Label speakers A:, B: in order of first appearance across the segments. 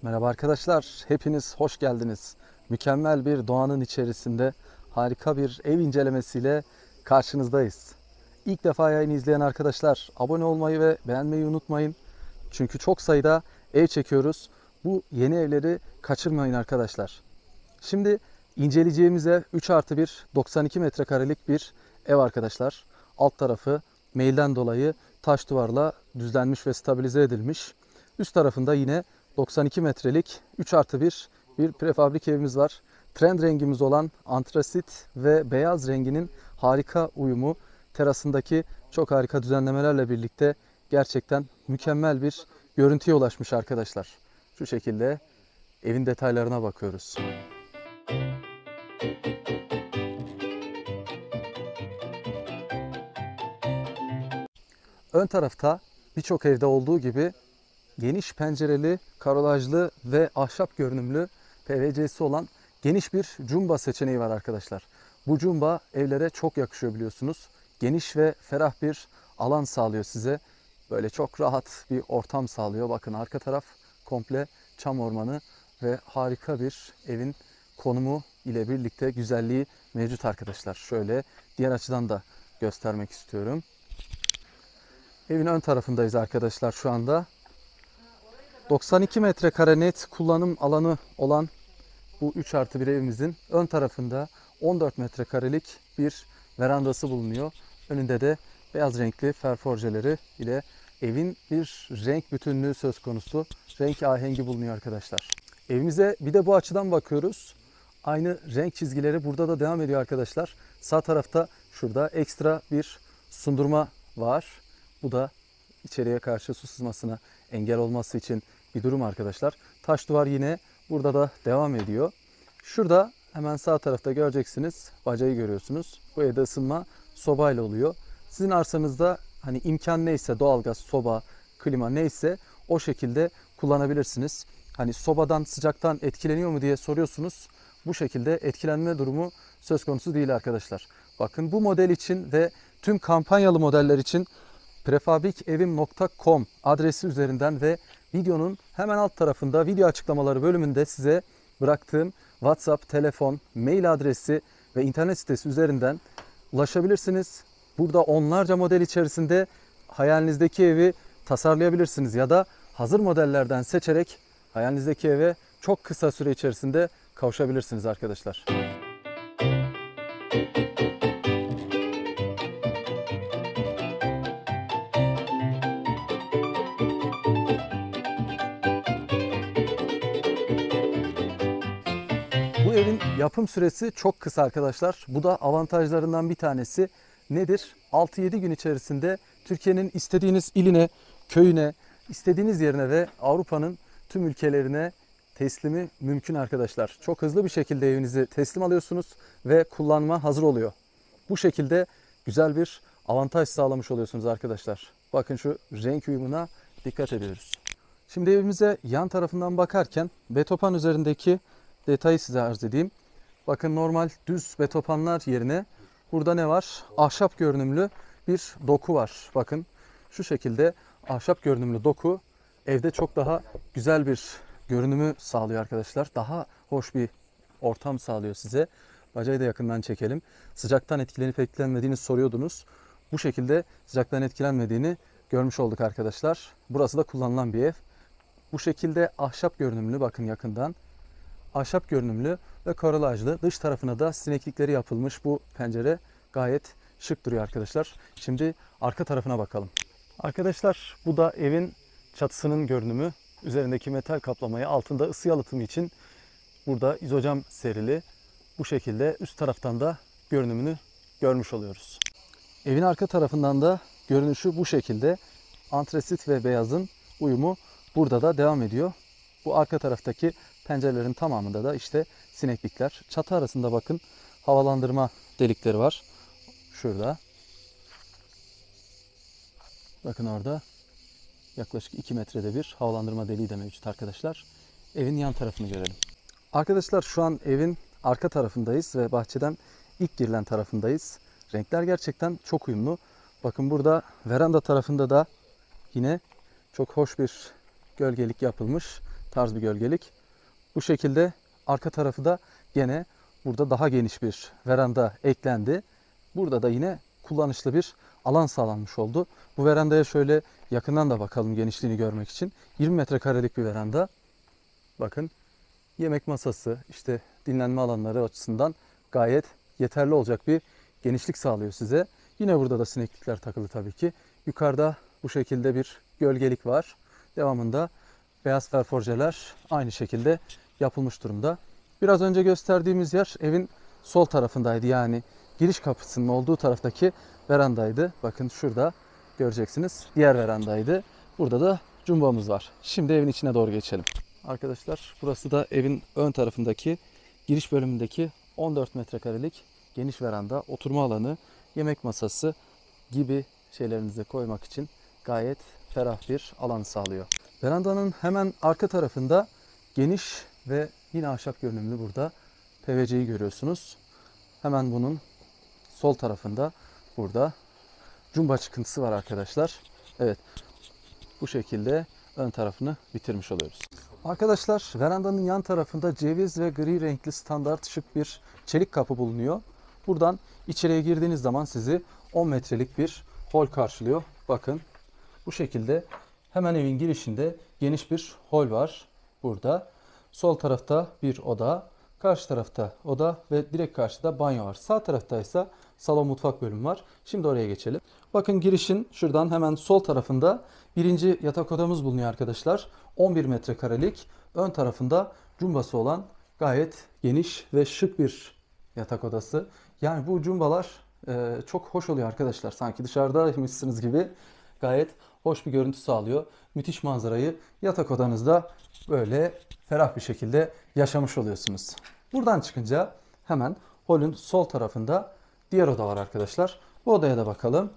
A: Merhaba arkadaşlar, hepiniz hoş geldiniz. Mükemmel bir doğanın içerisinde harika bir ev incelemesiyle karşınızdayız. İlk defa yayını izleyen arkadaşlar abone olmayı ve beğenmeyi unutmayın. Çünkü çok sayıda ev çekiyoruz. Bu yeni evleri kaçırmayın arkadaşlar. Şimdi inceleyeceğimiz ev 3+1 92 metrekarelik bir ev arkadaşlar. Alt tarafı meyilden dolayı taş duvarla düzlenmiş ve stabilize edilmiş. Üst tarafında yine 92 metrelik 3+1 bir prefabrik evimiz var. Trend rengimiz olan antrasit ve beyaz renginin harika uyumu, terasındaki çok harika düzenlemelerle birlikte gerçekten mükemmel bir görüntüye ulaşmış arkadaşlar. Şu şekilde evin detaylarına bakıyoruz. Ön tarafta birçok evde olduğu gibi geniş pencereli, karolajlı ve ahşap görünümlü PVC'si olan geniş bir cumba seçeneği var arkadaşlar. Bu cumba evlere çok yakışıyor biliyorsunuz. Geniş ve ferah bir alan sağlıyor size. Böyle çok rahat bir ortam sağlıyor. Bakın arka taraf komple çam ormanı ve harika bir evin konumu ile birlikte güzelliği mevcut arkadaşlar. Şöyle diğer açıdan da göstermek istiyorum. Evin ön tarafındayız arkadaşlar şu anda. 92 metrekare net kullanım alanı olan bu 3+1 evimizin ön tarafında 14 metrekarelik bir verandası bulunuyor. Önünde de beyaz renkli fer forjeleri ile evin bir renk bütünlüğü söz konusu. Renk ahengi bulunuyor arkadaşlar. Evimize bir de bu açıdan bakıyoruz. Aynı renk çizgileri burada da devam ediyor arkadaşlar. Sağ tarafta şurada ekstra bir sundurma var. Bu da içeriye karşı su sızmasına engel olması için bir durum arkadaşlar. Taş duvar yine burada da devam ediyor. Şurada hemen sağ tarafta göreceksiniz. Bacayı görüyorsunuz. Bu evde ısınma sobayla oluyor. Sizin arsanızda hani imkan neyse, doğalgaz, soba, klima neyse o şekilde kullanabilirsiniz. Hani sobadan, sıcaktan etkileniyor mu diye soruyorsunuz. Bu şekilde etkilenme durumu söz konusu değil arkadaşlar. Bakın bu model için ve tüm kampanyalı modeller için prefabikevim.com adresi üzerinden ve videonun hemen alt tarafında video açıklamaları bölümünde size bıraktığım WhatsApp, telefon, mail adresi ve internet sitesi üzerinden ulaşabilirsiniz. Burada onlarca model içerisinde hayalinizdeki evi tasarlayabilirsiniz ya da hazır modellerden seçerek hayalinizdeki eve çok kısa süre içerisinde kavuşabilirsiniz arkadaşlar. Bu evin yapım süresi çok kısa arkadaşlar. Bu da avantajlarından bir tanesi. Nedir? 6-7 gün içerisinde Türkiye'nin istediğiniz iline, köyüne, istediğiniz yerine ve Avrupa'nın tüm ülkelerine teslimi mümkün arkadaşlar. Çok hızlı bir şekilde evinizi teslim alıyorsunuz ve kullanma hazır oluyor. Bu şekilde güzel bir avantaj sağlamış oluyorsunuz arkadaşlar. Bakın şu renk uyumuna dikkat ediyoruz. Şimdi evimize yan tarafından bakarken betopan üzerindeki detayı size arz edeyim. Bakın normal düz betopanlar yerine burada ne var? Ahşap görünümlü bir doku var. Bakın şu şekilde ahşap görünümlü doku evde çok daha güzel bir görünümü sağlıyor arkadaşlar. Daha hoş bir ortam sağlıyor size. Bacayı da yakından çekelim. Sıcaktan etkilenip etkilenmediğini soruyordunuz. Bu şekilde sıcaktan etkilenmediğini görmüş olduk arkadaşlar. Burası da kullanılan bir ev. Bu şekilde ahşap görünümlü, bakın yakından. Ahşap görünümlü ve korolajlı. Dış tarafına da sineklikleri yapılmış bu pencere gayet şık duruyor arkadaşlar. Şimdi arka tarafına bakalım. Arkadaşlar bu da evin çatısının görünümü. Üzerindeki metal kaplamayı, altında ısı yalıtımı için burada izocam serili. Bu şekilde üst taraftan da görünümünü görmüş oluyoruz. Evin arka tarafından da görünüşü bu şekilde. Antrasit ve beyazın uyumu burada da devam ediyor. Bu arka taraftaki pencerelerin tamamında da işte sineklikler. Çatı arasında bakın havalandırma delikleri var. Şurada. Bakın orada yaklaşık 2 metrede bir havalandırma deliği de mevcut arkadaşlar. Evin yan tarafını görelim. Arkadaşlar şu an evin arka tarafındayız ve bahçeden ilk girilen tarafındayız. Renkler gerçekten çok uyumlu. Bakın burada veranda tarafında da yine çok hoş bir gölgelik yapılmış tarz bir gölgelik. Bu şekilde arka tarafı da gene burada daha geniş bir veranda eklendi. Burada da yine kullanışlı bir alan sağlanmış oldu. Bu verandaya şöyle yakından da bakalım genişliğini görmek için. 20 metrekarelik bir veranda. Bakın yemek masası, işte dinlenme alanları açısından gayet yeterli olacak bir genişlik sağlıyor size. Yine burada da sineklikler takılı tabii ki. Yukarıda bu şekilde bir gölgelik var. Devamında beyaz perforjeler aynı şekilde yapılmış durumda. Biraz önce gösterdiğimiz yer evin sol tarafındaydı. Yani giriş kapısının olduğu taraftaki verandaydı. Bakın şurada göreceksiniz. Diğer verandaydı. Burada da cumbamız var. Şimdi evin içine doğru geçelim. Arkadaşlar burası da evin ön tarafındaki giriş bölümündeki 14 metrekarelik geniş veranda, oturma alanı, yemek masası gibi şeylerinizi koymak için gayet ferah bir alan sağlıyor. Verandanın hemen arka tarafında geniş ve yine ahşap görünümlü burada PVC'yi görüyorsunuz. Hemen bunun sol tarafında burada cumba çıkıntısı var arkadaşlar. Evet, bu şekilde ön tarafını bitirmiş oluyoruz. Arkadaşlar verandanın yan tarafında ceviz ve gri renkli standart şık bir çelik kapı bulunuyor. Buradan içeriye girdiğiniz zaman sizi 10 metrelik bir hol karşılıyor. Bakın bu şekilde hemen evin girişinde geniş bir hol var. Burada sol tarafta bir oda, karşı tarafta oda ve direkt karşıda banyo var. Sağ tarafta ise salon mutfak bölümü var. Şimdi oraya geçelim. Bakın girişin şuradan hemen sol tarafında birinci yatak odamız bulunuyor arkadaşlar. 11 metrekarelik, ön tarafında cumbası olan gayet geniş ve şık bir yatak odası. Yani bu cumbalar çok hoş oluyor arkadaşlar. Sanki dışarıdaymışsınız gibi gayet hoş bir görüntü sağlıyor. Müthiş manzarayı yatak odanızda böyle ferah bir şekilde yaşamış oluyorsunuz. Buradan çıkınca hemen holün sol tarafında diğer oda var arkadaşlar. Bu odaya da bakalım.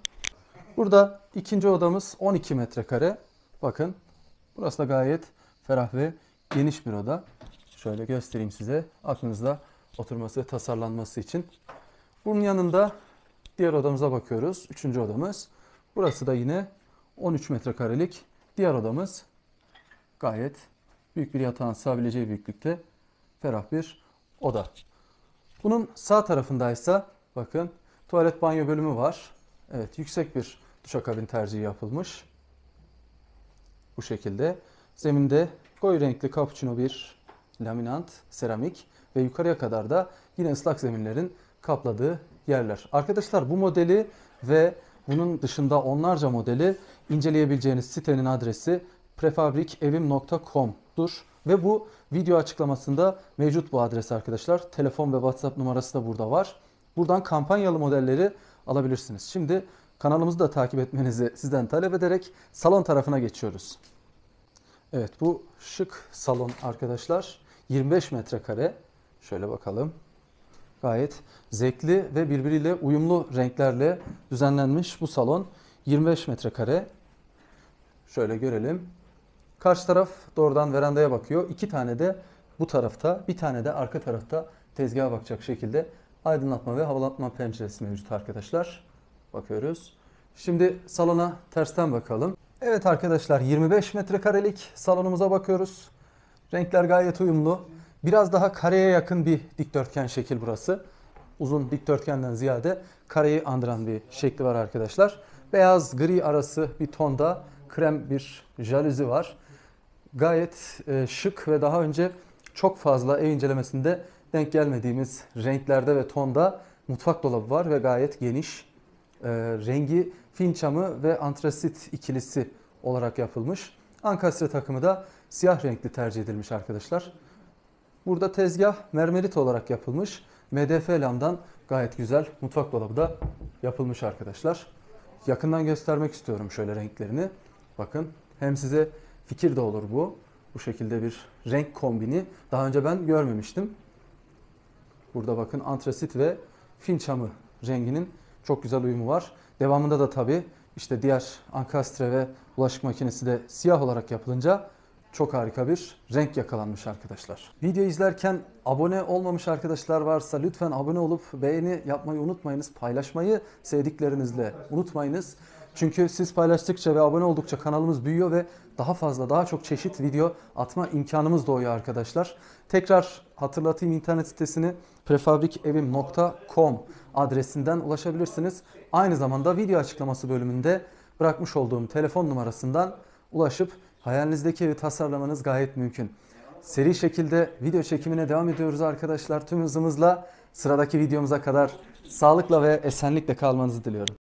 A: Burada ikinci odamız 12 metrekare. Bakın burası da gayet ferah ve geniş bir oda. Şöyle göstereyim size aklınızda oturması, tasarlanması için. Bunun yanında diğer odamıza bakıyoruz. Üçüncü odamız. Burası da yine 13 metrekarelik diğer odamız. Gayet büyük bir yatağın sığabileceği büyüklükte ferah bir oda. Bunun sağ tarafındaysa bakın tuvalet banyo bölümü var. Evet, yüksek bir duşakabin tercihi yapılmış. Bu şekilde. Zeminde koyu renkli cappuccino bir laminant, seramik ve yukarıya kadar da yine ıslak zeminlerin kapladığı yerler. Arkadaşlar bu modeli ve bunun dışında onlarca modeli inceleyebileceğiniz sitenin adresi prefabrikevim.com'dur. Ve bu video açıklamasında mevcut bu adres arkadaşlar. Telefon ve WhatsApp numarası da burada var. Buradan kampanyalı modelleri alabilirsiniz. Şimdi kanalımızı da takip etmenizi sizden talep ederek salon tarafına geçiyoruz. Evet, bu şık salon arkadaşlar 25 metrekare. Şöyle bakalım. Gayet zevkli ve birbiriyle uyumlu renklerle düzenlenmiş bu salon 25 metrekare. Şöyle görelim. Karşı taraf doğrudan verandaya bakıyor. İki tane de bu tarafta, bir tane de arka tarafta tezgaha bakacak şekilde aydınlatma ve havalatma penceresi mevcut arkadaşlar. Bakıyoruz. Şimdi salona tersten bakalım. Evet arkadaşlar, 25 metrekarelik salonumuza bakıyoruz. Renkler gayet uyumlu. Biraz daha kareye yakın bir dikdörtgen şekil burası. Uzun dikdörtgenden ziyade kareyi andıran bir şekli var arkadaşlar. Beyaz gri arası bir tonda krem bir jaluzi var. Gayet şık ve daha önce çok fazla ev incelemesinde denk gelmediğimiz renklerde ve tonda mutfak dolabı var ve gayet geniş. Rengi fin çamı ve antrasit ikilisi olarak yapılmış. Ankastre takımı da siyah renkli tercih edilmiş arkadaşlar. Burada tezgah mermerit olarak yapılmış. MDF lamdan gayet güzel mutfak dolabı da yapılmış arkadaşlar. Yakından göstermek istiyorum şöyle renklerini. Bakın, hem size fikir de olur bu. Bu şekilde bir renk kombini daha önce ben görmemiştim. Burada bakın antrasit ve fin çamı renginin çok güzel uyumu var. Devamında da tabii işte diğer ankastre ve bulaşık makinesi de siyah olarak yapılınca çok harika bir renk yakalanmış arkadaşlar. Video izlerken abone olmamış arkadaşlar varsa lütfen abone olup beğeni yapmayı unutmayınız. Paylaşmayı sevdiklerinizle unutmayınız. Çünkü siz paylaştıkça ve abone oldukça kanalımız büyüyor ve daha fazla, daha çok çeşit video atma imkanımız doğuyor arkadaşlar. Tekrar hatırlatayım, internet sitesini prefabrikevim.com adresinden ulaşabilirsiniz. Aynı zamanda video açıklaması bölümünde bırakmış olduğum telefon numarasından ulaşıp hayalinizdeki evi tasarlamanız gayet mümkün. Seri şekilde video çekimine devam ediyoruz arkadaşlar. Tüm hızımızla sıradaki videomuza kadar sağlıkla ve esenlikle kalmanızı diliyorum.